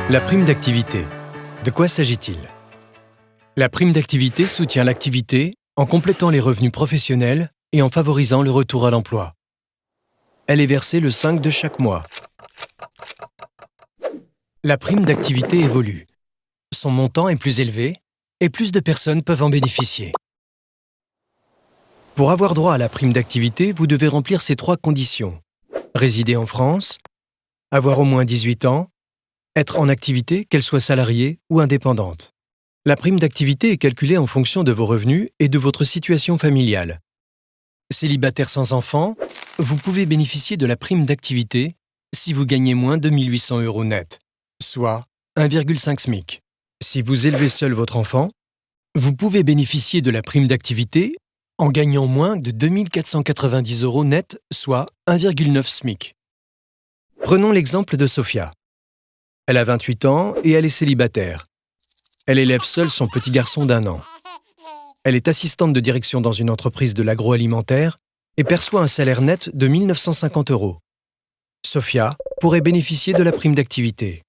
La prime d'activité. De quoi s'agit-il? La prime d'activité soutient l'activité en complétant les revenus professionnels et en favorisant le retour à l'emploi. Elle est versée le 5 de chaque mois. La prime d'activité évolue. Son montant est plus élevé et plus de personnes peuvent en bénéficier. Pour avoir droit à la prime d'activité, vous devez remplir ces 3 conditions. Résider en France, avoir au moins 18 ans, être en activité, qu'elle soit salariée ou indépendante. La prime d'activité est calculée en fonction de vos revenus et de votre situation familiale. Célibataire sans enfant, vous pouvez bénéficier de la prime d'activité si vous gagnez moins de 1 800 € net, soit 1,5 SMIC. Si vous élevez seul votre enfant, vous pouvez bénéficier de la prime d'activité en gagnant moins de 2 490 € net, soit 1,9 SMIC. Prenons l'exemple de Sophia. Elle a 28 ans et elle est célibataire. Elle élève seule son petit garçon d'1 an. Elle est assistante de direction dans une entreprise de l'agroalimentaire et perçoit un salaire net de 1 950 €. Sophia pourrait bénéficier de la prime d'activité.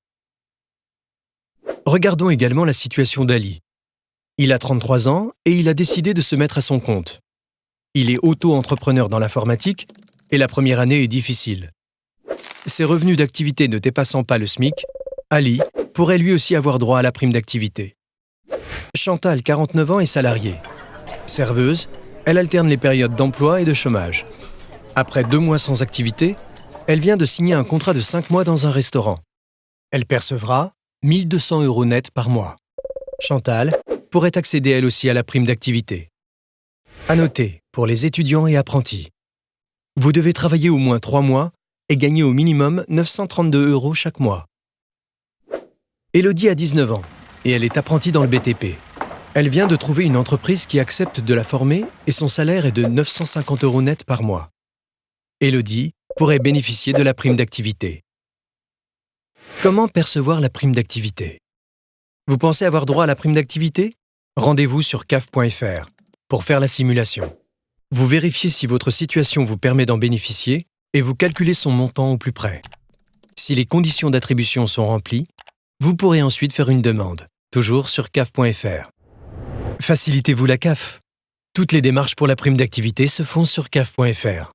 Regardons également la situation d'Ali. Il a 33 ans et il a décidé de se mettre à son compte. Il est auto-entrepreneur dans l'informatique et la première année est difficile. Ses revenus d'activité ne dépassant pas le SMIC, Ali pourrait lui aussi avoir droit à la prime d'activité. Chantal, 49 ans, est salariée. Serveuse, elle alterne les périodes d'emploi et de chômage. Après 2 mois sans activité, elle vient de signer un contrat de 5 mois dans un restaurant. Elle percevra 1 200 € net par mois. Chantal pourrait accéder elle aussi à la prime d'activité. À noter, pour les étudiants et apprentis, vous devez travailler au moins 3 mois et gagner au minimum 932 € chaque mois. Élodie a 19 ans et elle est apprentie dans le BTP. Elle vient de trouver une entreprise qui accepte de la former et son salaire est de 950 € net par mois. Élodie pourrait bénéficier de la prime d'activité. Comment percevoir la prime d'activité? Vous pensez avoir droit à la prime d'activité? Rendez-vous sur caf.fr pour faire la simulation. Vous vérifiez si votre situation vous permet d'en bénéficier et vous calculez son montant au plus près. Si les conditions d'attribution sont remplies, vous pourrez ensuite faire une demande, toujours sur caf.fr. Facilitez-vous la CAF. Toutes les démarches pour la prime d'activité se font sur caf.fr.